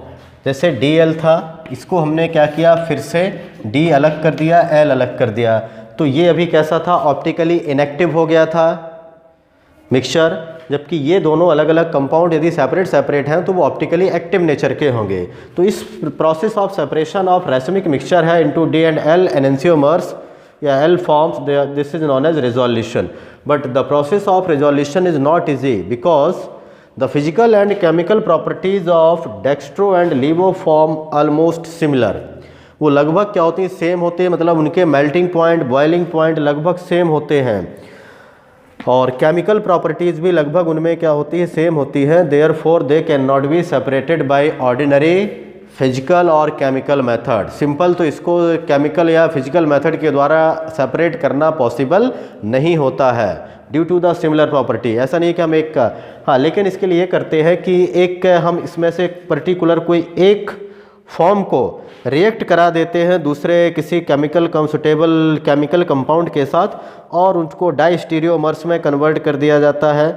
जैसे डी एल था, इसको हमने क्या किया, फिर से डी अलग कर दिया, एल अलग कर दिया। तो ये अभी कैसा था, ऑप्टिकली इनएक्टिव हो गया था मिक्सचर, जबकि ये दोनों अलग अलग कंपाउंड यदि सेपरेट हैं तो वो ऑप्टिकली एक्टिव नेचर के होंगे। तो इस process of separation of racemic mixture है into D and L enantiomers या L forms, this is known as resolution. But the process of resolution is not easy because the physical and chemical properties of dextro and levo form almost similar. वो लगभग क्या होती है, same होते हैं, मतलब उनके मेल्टिंग पॉइंट, बॉइलिंग पॉइंट लगभग सेम होते हैं और केमिकल प्रॉपर्टीज़ भी लगभग उनमें क्या होती है, सेम होती है। Therefore they can not be separated by ordinary physical और केमिकल मेथड। सिंपल तो इसको केमिकल या फिजिकल मेथड के द्वारा सेपरेट करना पॉसिबल नहीं होता है due to the similar property. ऐसा नहीं कि हम एक का, हाँ, लेकिन इसके लिए करते हैं कि एक हम इसमें से पर्टिकुलर कोई एक फॉर्म को रिएक्ट करा देते हैं दूसरे किसी केमिकल सुटेबल केमिकल कंपाउंड के साथ और उसको डाइस्टीरियोमर्स में कन्वर्ट कर दिया जाता है।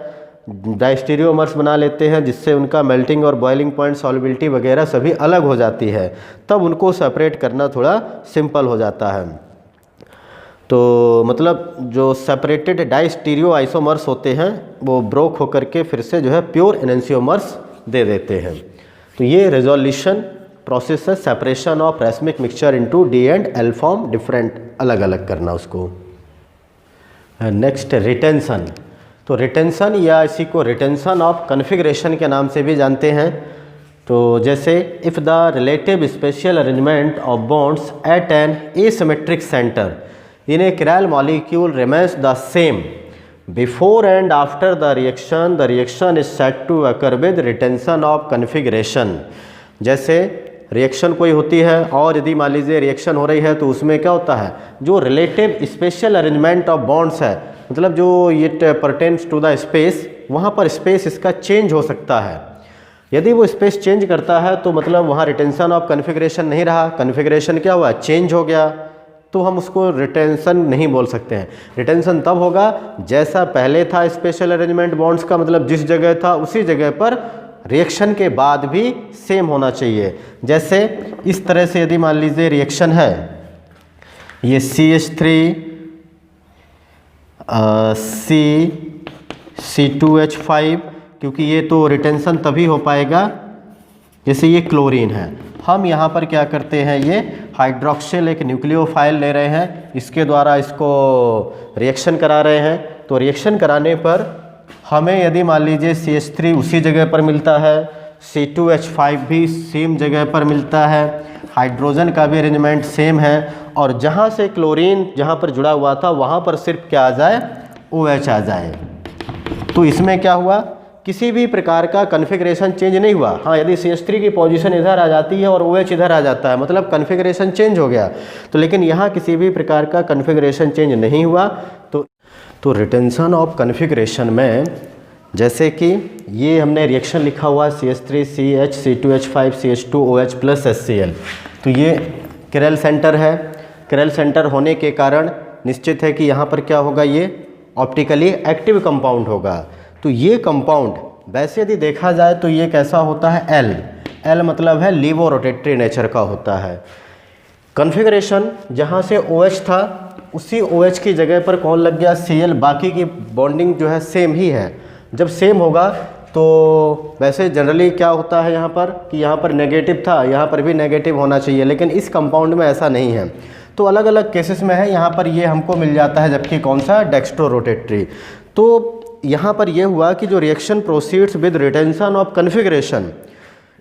डाइस्टीरियोमर्स बना लेते हैं जिससे उनका मेल्टिंग और बॉइलिंग पॉइंट, सॉल्युबिलिटी वगैरह सभी अलग हो जाती है, तब उनको सेपरेट करना थोड़ा सिंपल हो जाता है। तो मतलब जो सेपरेटेड डाइस्टीरियो आइसोमर्स होते हैं वो ब्रोक होकर के फिर से जो है प्योर एनेंसियोमर्स दे देते हैं। तो ये रिजोल्यूशन प्रोसेस है, separation of racemic mixture into D and L form, different अलग अलग करना उसको। Next retention. तो रिटेंशन या इसी को रिटेंशन ऑफ कन्फिग्रेशन के नाम से भी जानते हैं। तो जैसे if the relative spatial arrangement of bonds at an asymmetric centre in a chiral molecule remains the same before and after the reaction is said to occur with retention of configuration. जैसे reaction कोई होती है और यदि मान लीजिए reaction हो रही है तो उसमें क्या होता है, जो relative spatial arrangement of bonds है, मतलब जो ये परटेन्स टू द स्पेस, वहाँ पर स्पेस इसका चेंज हो सकता है। यदि वो स्पेस चेंज करता है तो मतलब वहाँ रिटेंशन ऑफ कन्फिग्रेशन नहीं रहा, कन्फिग्रेशन क्या हुआ, चेंज हो गया, तो हम उसको रिटेंशन नहीं बोल सकते हैं। रिटेंशन तब होगा जैसा पहले था स्पेशल अरेंजमेंट बॉन्ड्स का, मतलब जिस जगह था उसी जगह पर रिएक्शन के बाद भी सेम होना चाहिए। जैसे इस तरह से यदि मान लीजिए रिएक्शन है, ये CH3 C2H5, क्योंकि ये तो रिटेंशन तभी हो पाएगा जैसे ये क्लोरीन है। हम यहाँ पर क्या करते हैं, ये हाइड्रोक्सिल एक न्यूक्लियोफाइल ले रहे हैं, इसके द्वारा इसको रिएक्शन करा रहे हैं। तो रिएक्शन कराने पर हमें यदि मान लीजिए CH3 उसी जगह पर मिलता है, C2H5 भी सेम जगह पर मिलता है, हाइड्रोजन का भी अरेंजमेंट सेम है, और जहाँ से क्लोरीन जहाँ पर जुड़ा हुआ था वहाँ पर सिर्फ क्या आ जाए, OH आ जाए। तो इसमें क्या हुआ, किसी भी प्रकार का कन्फिग्रेशन चेंज नहीं हुआ। हाँ, यदि CH3 की पोजीशन इधर आ जाती है और OH इधर आ जाता है, मतलब कन्फिग्रेशन चेंज हो गया। तो लेकिन यहाँ किसी भी प्रकार का कन्फिग्रेशन चेंज नहीं हुआ। तो रिटेंशन ऑफ कन्फिग्रेशन में जैसे कि ये हमने रिएक्शन लिखा हुआ CH3 CH C2H5 CH2 OH plus HCl। तो ये चिरल सेंटर है, चिरल सेंटर होने के कारण निश्चित है कि यहाँ पर क्या होगा, ये ऑप्टिकली एक्टिव कंपाउंड होगा। तो ये कंपाउंड वैसे यदि देखा जाए तो ये कैसा होता है, एल मतलब है लीवो रोटेटरी नेचर का होता है। कॉन्फ़िगरेशन जहाँ से OH था उसी OH की जगह पर कौन लग गया, Cl। बाकी की बॉन्डिंग जो है सेम ही है। जब सेम होगा तो वैसे जनरली क्या होता है यहाँ पर कि यहाँ पर नेगेटिव था, यहाँ पर भी नेगेटिव होना चाहिए, लेकिन इस कंपाउंड में ऐसा नहीं है। तो अलग अलग केसेस में है, यहाँ पर ये हमको मिल जाता है, जबकि कौन सा, डेक्स्ट्रो रोटेटरी। तो यहाँ पर ये हुआ कि जो reaction proceeds with retention of configuration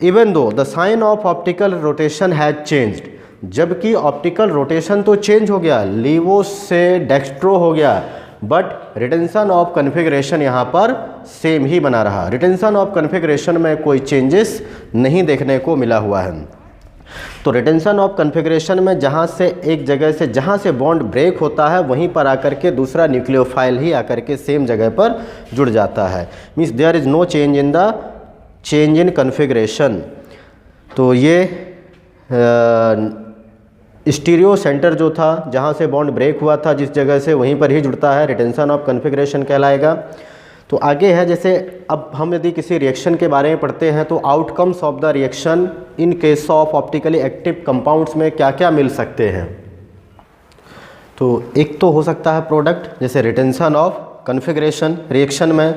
even though the sign of optical rotation has changed, जबकि ऑप्टिकल रोटेशन तो चेंज हो गया, लीवो से डेक्स्ट्रो हो गया, बट रिटेंशन ऑफ कॉन्फ़िगरेशन यहाँ पर सेम ही बना रहा। रिटेंशन ऑफ कॉन्फ़िगरेशन में कोई चेंजेस नहीं देखने को मिला हुआ है। तो रिटेंशन ऑफ कॉन्फ़िगरेशन में जहाँ से एक जगह से जहाँ से बॉन्ड ब्रेक होता है वहीं पर आकर के दूसरा न्यूक्लियोफाइल ही आकर के सेम जगह पर जुड़ जाता है। Means there is no change in configuration. तो ये स्टीरियो सेंटर जो था जहाँ से बॉन्ड ब्रेक हुआ था जिस जगह से वहीं पर ही जुड़ता है, रिटेंशन ऑफ कॉन्फ़िगरेशन कहलाएगा। तो आगे है, जैसे अब हम यदि किसी रिएक्शन के बारे में पढ़ते हैं तो outcomes of the reaction in case of optically active compounds में क्या क्या मिल सकते हैं। तो एक तो हो सकता है प्रोडक्ट, जैसे रिटेंशन ऑफ कॉन्फ़िगरेशन रिएक्शन में।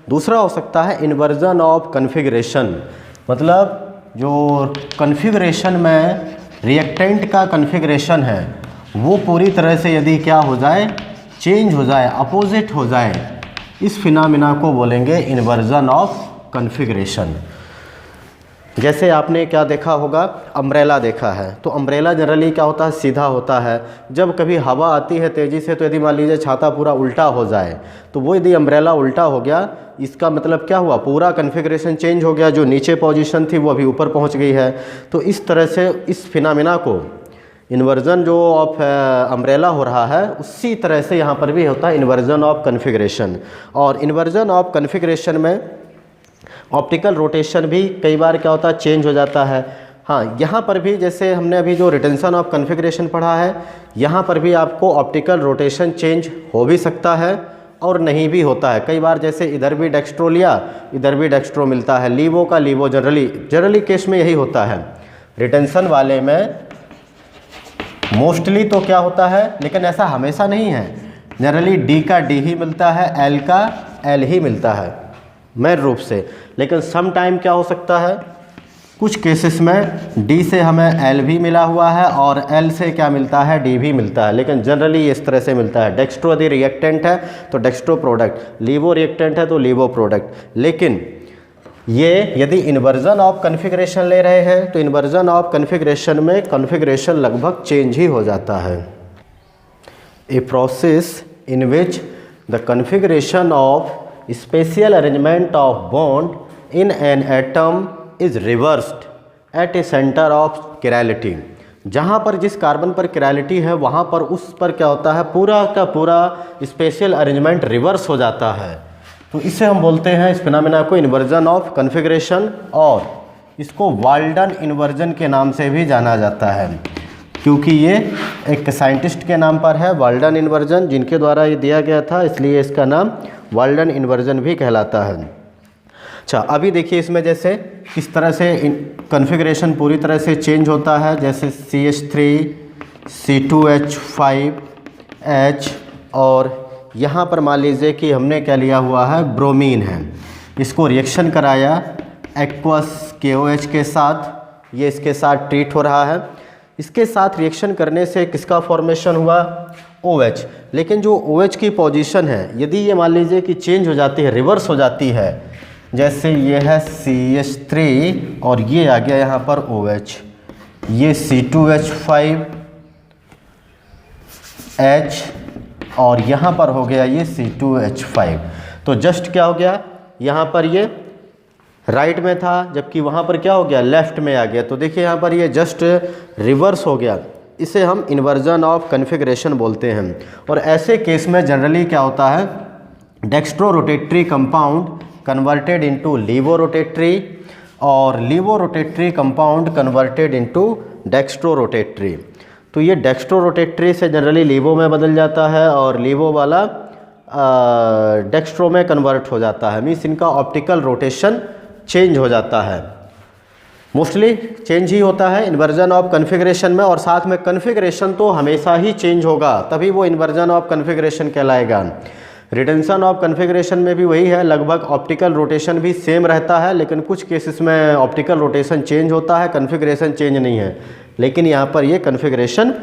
दूसरा हो सकता है इन्वर्जन ऑफ कॉन्फ़िगरेशन, मतलब जो कॉन्फ़िगरेशन में रिएक्टेंट का कॉन्फ़िगरेशन है वो पूरी तरह से यदि क्या हो जाए, चेंज हो जाए, अपोजिट हो जाए, इस फिनोमेना को बोलेंगे इन्वर्जन ऑफ कॉन्फ़िगरेशन। जैसे आपने क्या देखा होगा, अम्ब्रेला देखा है। तो अम्ब्रेला जनरली क्या होता है, सीधा होता है। जब कभी हवा आती है तेज़ी से तो यदि मान लीजिए छाता पूरा उल्टा हो जाए तो वो यदि अम्ब्रेला उल्टा हो गया, इसका मतलब क्या हुआ, पूरा कॉन्फ़िगरेशन चेंज हो गया, जो नीचे पोजीशन थी वो अभी ऊपर पहुंच गई है। तो इस तरह से इस फिनोमेना को इन्वर्जन जो ऑफ अम्ब्रेला हो रहा है उसी तरह से यहाँ पर भी होता है इन्वर्जन ऑफ कॉन्फ़िगरेशन। और इन्वर्जन ऑफ कॉन्फ़िगरेशन में ऑप्टिकल रोटेशन भी कई बार क्या होता है, चेंज हो जाता है। हाँ, यहाँ पर भी जैसे हमने अभी जो रिटेंशन ऑफ कॉन्फ़िगरेशन पढ़ा है, यहाँ पर भी आपको ऑप्टिकल रोटेशन चेंज हो भी सकता है और नहीं भी होता है। कई बार जैसे इधर भी डेक्स्ट्रो लिया, इधर भी डेक्स्ट्रो मिलता है, लीवो का लीवो, जनरली केस में यही होता है। रिटेंशन वाले में मोस्टली तो क्या होता है, लेकिन ऐसा हमेशा नहीं है, जनरली डी का डी ही मिलता है, एल का एल ही मिलता है मेन रूप से। लेकिन सम टाइम क्या हो सकता है, कुछ केसेस में डी से हमें एल भी मिला हुआ है और एल से क्या मिलता है, डी भी मिलता है, लेकिन जनरली इस तरह से मिलता है। डेक्स्ट्रो यदि रिएक्टेंट है तो डेक्स्ट्रो प्रोडक्ट, लीवो रिएक्टेंट है तो लीवो प्रोडक्ट। लेकिन ये यदि इन्वर्जन ऑफ कॉन्फ़िगरेशन ले रहे हैं तो इन्वर्जन ऑफ कॉन्फ़िगरेशन में कॉन्फ़िगरेशन लगभग चेंज ही हो जाता है। A process in which the configuration of spatial arrangement of bond in an atom is reversed at a centre of chirality. जहाँ पर जिस कार्बन पर चिरैलिटी है वहाँ पर उस पर क्या होता है, पूरा का पूरा स्पेशियल अरेंजमेंट रिवर्स हो जाता है। तो इसे हम बोलते हैं, इस फिनोमेना को, इन्वर्जन ऑफ कॉन्फ़िगरेशन, और इसको वाल्डन इन्वर्जन के नाम से भी जाना जाता है, क्योंकि ये एक साइंटिस्ट के नाम पर है, वाल्डन इन्वर्जन, जिनके द्वारा ये दिया गया था, इसलिए इसका नाम वाल्डन इन्वर्जन भी कहलाता है। अच्छा, अभी देखिए इसमें जैसे किस तरह से कॉन्फ़िगरेशन पूरी तरह से चेंज होता है। जैसे CH3 C2H5H, और यहाँ पर मान लीजिए कि हमने क्या लिया हुआ है, ब्रोमीन है, इसको रिएक्शन कराया एक्वस KOH के साथ, ये इसके साथ ट्रीट हो रहा है। इसके साथ रिएक्शन करने से किसका फॉर्मेशन हुआ, OH। लेकिन जो OH की पोजीशन है यदि ये मान लीजिए कि चेंज हो जाती है, रिवर्स हो जाती है, जैसे ये है CH3 और ये आ गया यहाँ पर OH, ये C2H5H और यहाँ पर हो गया ये C2H5। तो जस्ट क्या हो गया, यहाँ पर ये राइट में था जबकि वहाँ पर क्या हो गया, लेफ़्ट में आ गया। तो देखिए यहाँ पर ये जस्ट रिवर्स हो गया, इसे हम इन्वर्जन ऑफ कॉन्फ़िगरेशन बोलते हैं। और ऐसे केस में जनरली क्या होता है, dextro rotatory compound converted into levo rotatory और levo rotatory compound converted into dextro rotatory. तो ये डेक्स्ट्रो रोटेटरी से जनरली लीवो में बदल जाता है और लीवो वाला डेक्स्ट्रो में कन्वर्ट हो जाता है, मीन्स इनका ऑप्टिकल रोटेशन चेंज हो जाता है। मोस्टली चेंज ही होता है इन्वर्जन ऑफ कन्फिग्रेशन में, और साथ में कन्फिग्रेशन तो हमेशा ही चेंज होगा, तभी वो इन्वर्जन ऑफ कन्फिग्रेशन कहलाएगा। रिटेंशन ऑफ कन्फिग्रेशन में भी वही है, लगभग ऑप्टिकल रोटेशन भी सेम रहता है, लेकिन कुछ केसेस में ऑप्टिकल रोटेशन चेंज होता है, कन्फिग्रेशन चेंज नहीं है। लेकिन यहाँ पर ये कन्फिग्रेशन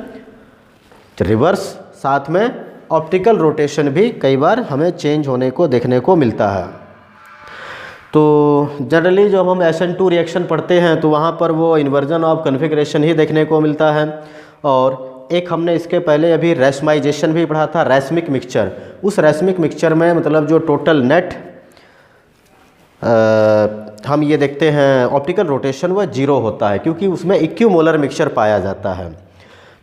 रिवर्स, साथ में ऑप्टिकल रोटेशन भी कई बार हमें चेंज होने को देखने को मिलता है। तो जनरली जब हम SN2 रिएक्शन पढ़ते हैं तो वहाँ पर वो इन्वर्जन ऑफ कन्फिग्रेशन ही देखने को मिलता है। और एक हमने इसके पहले अभी रैस्माइजेशन भी पढ़ा था, रैस्मिक मिक्सचर। उस रैस्मिक मिक्सचर में मतलब जो टोटल नेट हम ये देखते हैं ऑप्टिकल रोटेशन वह 0 होता है, क्योंकि उसमें इक्विमोलर मिक्सचर पाया जाता है।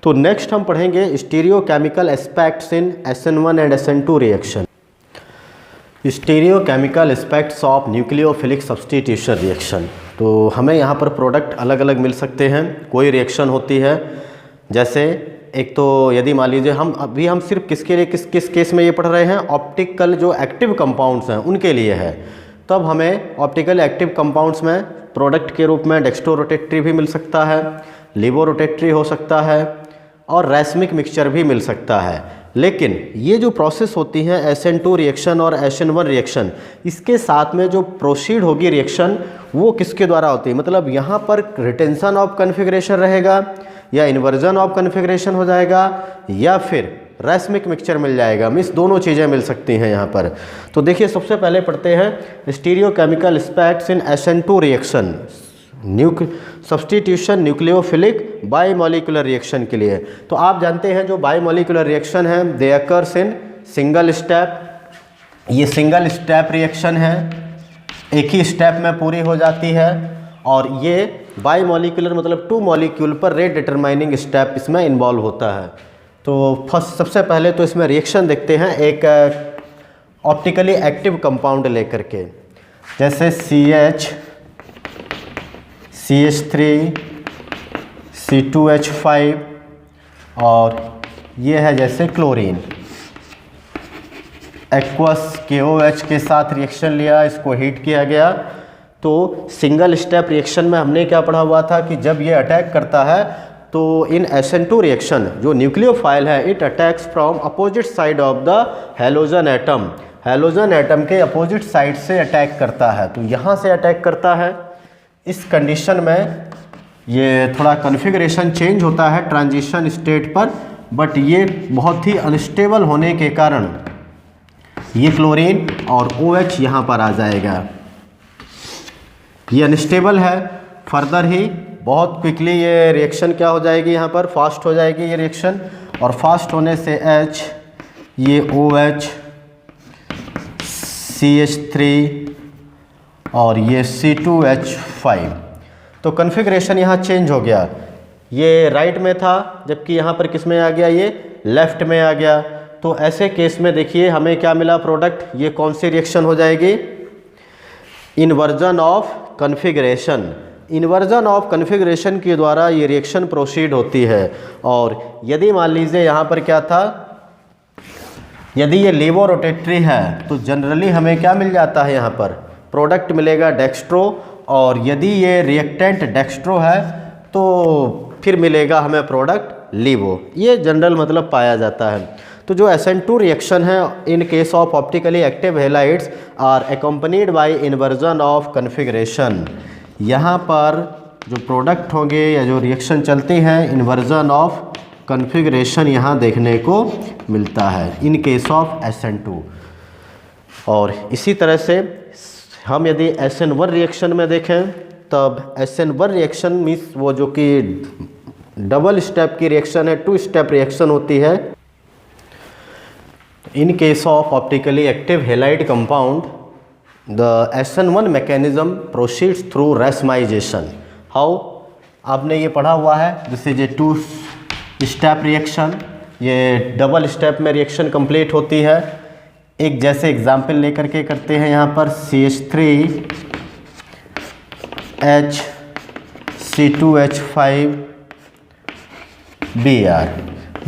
तो नेक्स्ट हम पढ़ेंगे stereo chemical aspects in SN1 and SN2 reaction. Stereo chemical aspects of nucleophilic substitution reaction. तो हमें यहाँ पर प्रोडक्ट अलग अलग मिल सकते हैं। कोई रिएक्शन होती है, जैसे एक तो यदि मान लीजिए हम सिर्फ किसके लिए किस केस में ये पढ़ रहे हैं, ऑप्टिकल जो एक्टिव कंपाउंड्स हैं उनके लिए है। तब हमें ऑप्टिकल एक्टिव कंपाउंड्स में प्रोडक्ट के रूप में डेक्स्ट्रोरोटेटरी भी मिल सकता है, लिबोरोटेटरी हो सकता है, और रैस्मिक मिक्सचर भी मिल सकता है। लेकिन ये जो प्रोसेस होती हैं SN2 रिएक्शन और SN1 रिएक्शन, इसके साथ में जो प्रोसीड होगी रिएक्शन वो किसके द्वारा होती है, मतलब यहाँ पर रिटेंशन ऑफ कन्फिग्रेशन रहेगा, या इन्वर्जन ऑफ कन्फिग्रेशन हो जाएगा, या फिर रैस्मिक मिक्सचर मिल जाएगा। मीन्स दोनों चीज़ें मिल सकती हैं यहाँ पर। तो देखिए सबसे पहले पढ़ते हैं stereo chemical aspects in SN2 reaction, substitution nucleophilic bimolecular reaction के लिए। तो आप जानते हैं जो बाईमॉलिक्यूलर रिएक्शन है दे अकर्स इन सिंगल स्टेप। ये सिंगल स्टेप रिएक्शन है, एक ही स्टेप में पूरी हो जाती है, और ये बाईमॉलिक्यूलर मतलब 2 मॉलिक्यूल पर रेट डिटरमाइनिंग स्टेप इसमें इन्वॉल्व होता है। तो फर्स्ट सबसे पहले तो इसमें रिएक्शन देखते हैं एक ऑप्टिकली एक्टिव कंपाउंड लेकर के, जैसे CH3 C2H5, और ये है जैसे क्लोरीन। एक्वस KOH के साथ रिएक्शन लिया, इसको हीट किया गया। तो सिंगल स्टेप रिएक्शन में हमने क्या पढ़ा हुआ था कि जब ये अटैक करता है तो इन SN2 रिएक्शन जो न्यूक्लियोफाइल है it attacks from opposite side of the halogen atom. Halogen atom के अपोजिट साइड से अटैक करता है, तो यहाँ से अटैक करता है। इस कंडीशन में ये थोड़ा कन्फिग्रेशन चेंज होता है ट्रांजिशन स्टेट पर, बट ये बहुत ही अनस्टेबल होने के कारण ये क्लोरीन और OH यहाँ पर आ जाएगा। ये अनस्टेबल है, फर्दर ही बहुत क्विकली ये रिएक्शन क्या हो जाएगी, यहाँ पर फास्ट हो जाएगी ये रिएक्शन, और फास्ट होने से H, ये OH, CH3 और ये C2H5। तो कन्फिग्रेशन यहाँ चेंज हो गया, ये राइट में था जबकि यहाँ पर किस में आ गया, ये लेफ्ट में आ गया। तो ऐसे केस में देखिए हमें क्या मिला प्रोडक्ट, ये कौन सी रिएक्शन हो जाएगी, inversion of configuration. Inversion of configuration के द्वारा ये रिएक्शन प्रोसीड होती है। और यदि मान लीजिए यहाँ पर क्या था, यदि ये लिबोरोटेटरी है तो जनरली हमें क्या मिल जाता है, यहाँ पर प्रोडक्ट मिलेगा डेक्स्ट्रो, और यदि ये रिएक्टेंट डेक्स्ट्रो है तो फिर मिलेगा हमें प्रोडक्ट लिबो। ये जनरल मतलब पाया जाता है। तो जो SN2 रिएक्शन है in case of optically active halides are accompanied by inversion of configuration. यहाँ पर जो प्रोडक्ट होंगे या जो रिएक्शन चलती हैं इन्वर्जन ऑफ कन्फिग्रेशन यहाँ देखने को मिलता है इन केस ऑफ SN2। और इसी तरह से हम यदि SN1 रिएक्शन में देखें तब SN1 रिएक्शन मीन्स वो जो कि डबल स्टेप की रिएक्शन है, 2 स्टेप रिएक्शन होती है। In case of optically active halide compound, the SN1 mechanism proceeds through racemization. How? आपने ये पढ़ा हुआ है, this is a 2 step reaction, ये डबल स्टेप में रिएक्शन कंप्लीट होती है। एक जैसे एग्जाम्पल लेकर के करते हैं यहाँ पर CH3 H C2H5 Br।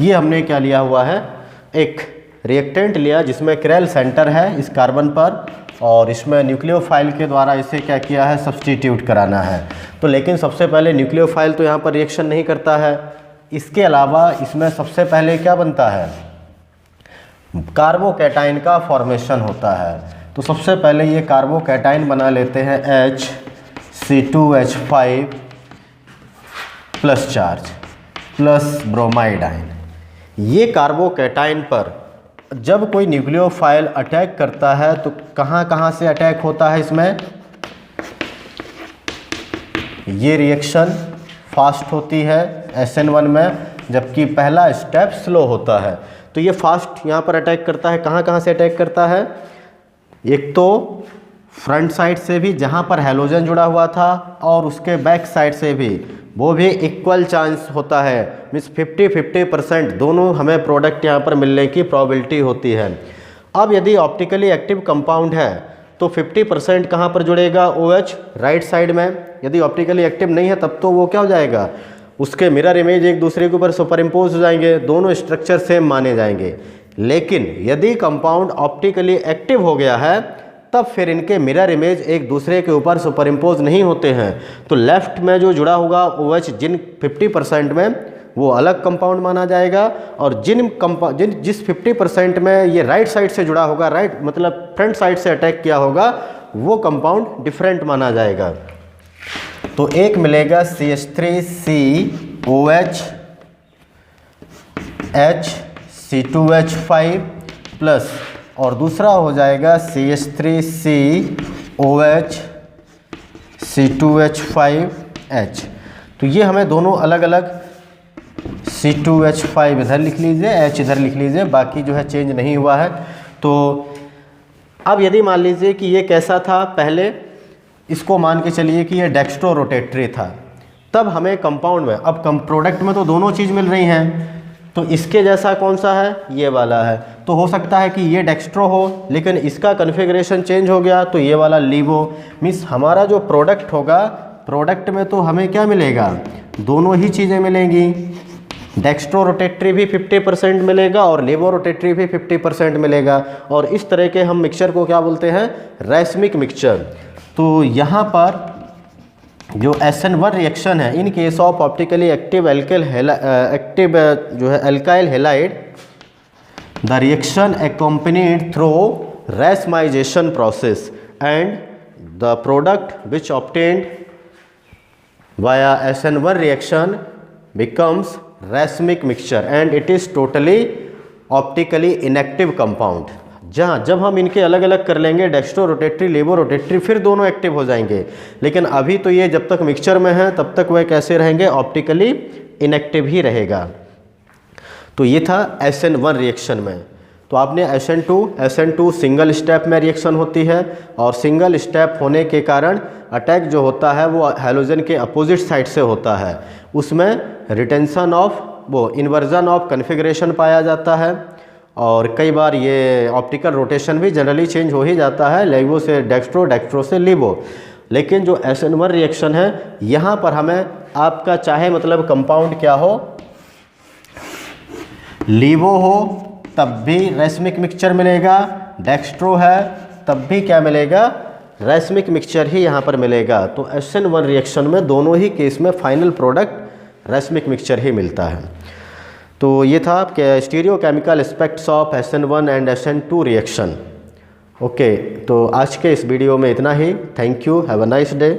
ये हमने क्या लिया हुआ है, एक रिएक्टेंट लिया जिसमें किरैल सेंटर है इस कार्बन पर, और इसमें न्यूक्लियोफाइल के द्वारा इसे क्या किया है, सब्स्टिट्यूट कराना है। तो लेकिन सबसे पहले न्यूक्लियोफाइल तो यहाँ पर रिएक्शन नहीं करता है, इसके अलावा इसमें सबसे पहले क्या बनता है, कार्बोकैटाइन का फॉर्मेशन होता है। तो सबसे पहले ये कार्बोकैटाइन बना लेते हैं HC2H5 plus charge plus bromide ion. ये कार्बोकैटाइन पर जब कोई न्यूक्लियोफाइल अटैक करता है तो कहाँ कहाँ से अटैक होता है इसमें, ये रिएक्शन फास्ट होती है SN1 में, जबकि पहला स्टेप स्लो होता है। तो ये फास्ट यहाँ पर अटैक करता है, कहाँ कहाँ से अटैक करता है, एक तो फ्रंट साइड से भी जहाँ पर हैलोजन जुड़ा हुआ था, और उसके बैक साइड से भी, वो भी इक्वल चांस होता है, मीन्स 50-50% दोनों हमें प्रोडक्ट यहाँ पर मिलने की प्रोबेबिलिटी होती है। अब यदि ऑप्टिकली एक्टिव कंपाउंड है तो 50% कहाँ पर जुड़ेगा, OH राइट साइड में। यदि ऑप्टिकली एक्टिव नहीं है तब तो वो क्या हो जाएगा, उसके मिरर इमेज एक दूसरे के ऊपर सुपर इम्पोज हो जाएंगे, दोनों स्ट्रक्चर सेम माने जाएंगे। लेकिन यदि कंपाउंड ऑप्टिकली एक्टिव हो गया है तब फिर इनके मिरर इमेज एक दूसरे के ऊपर सुपर इम्पोज नहीं होते हैं। तो लेफ्ट में जो जुड़ा होगा OH जिन 50% में, वो अलग कंपाउंड माना जाएगा, और जिस 50% में ये राइट साइड से जुड़ा होगा, राइट मतलब फ्रंट साइड से अटैक किया होगा, वो कंपाउंड डिफरेंट माना जाएगा। तो एक मिलेगा CH3COH HC2H5 प्लस, और दूसरा हो जाएगा CH3COH C2H5H। तो ये हमें दोनों अलग अलग, C2H5 इधर लिख लीजिए, H इधर लिख लीजिए, बाकी जो है चेंज नहीं हुआ है। तो अब यदि मान लीजिए कि ये कैसा था, पहले इसको मान के चलिए कि ये डेक्स्ट्रो रोटेटरी था, तब हमें कंपाउंड में, अब प्रोडक्ट में तो दोनों चीज़ मिल रही हैं, तो इसके जैसा कौन सा है, ये वाला है। तो हो सकता है कि ये डेक्स्ट्रो हो, लेकिन इसका कन्फिग्रेशन चेंज हो गया तो ये वाला लीवो। मीन्स हमारा जो प्रोडक्ट होगा, प्रोडक्ट में तो हमें क्या मिलेगा, दोनों ही चीज़ें मिलेंगी। डेक्स्ट्रो रोटेटरी भी 50% मिलेगा और लेवो रोटेटरी भी 50% मिलेगा, और इस तरह के हम मिक्सचर को क्या बोलते हैं, रैसमिक मिक्सचर। तो यहाँ पर जो SN1 रिएक्शन है, in case of optically active जो है alkyl halide, the reaction accompanied through racemisation process and the product which obtained via SN1 reaction becomes racemic mixture and it is totally optically inactive compound। जब हम इनके अलग अलग कर लेंगे, dextro rotatory, लेवो रोटेटरी, फिर दोनों एक्टिव हो जाएंगे। लेकिन अभी तो ये जब तक मिक्सचर में है तब तक वह कैसे रहेंगे, ऑप्टिकली इनएक्टिव ही रहेगा। तो ये था SN1 रिएक्शन में। तो आपने SN2 सिंगल स्टेप में रिएक्शन होती है, और सिंगल स्टेप होने के कारण अटैक जो होता है वो हैलोजन के अपोजिट साइड से होता है। उसमें रिटेंशन ऑफ, वो इन्वर्जन ऑफ कन्फिग्रेशन पाया जाता है, और कई बार ये ऑप्टिकल रोटेशन भी जनरली चेंज हो ही जाता है, लेवो से डेक्स्ट्रो, डेक्स्ट्रो से लीवो। लेकिन जो SN1 रिएक्शन है, यहाँ पर हमें आपका चाहे मतलब कंपाउंड क्या हो, लीवो हो तब भी रैसमिक मिक्सचर मिलेगा, डेक्स्ट्रो है तब भी क्या मिलेगा, रैसमिक मिक्सचर ही यहाँ पर मिलेगा। तो SN1 रिएक्शन में दोनों ही केस में फाइनल प्रोडक्ट रैसमिक मिक्सचर ही मिलता है। तो ये था आपके stereochemical aspects of SN1 and SN2 reaction. Okay, तो आज के इस वीडियो में इतना ही। Thank you, have a nice day.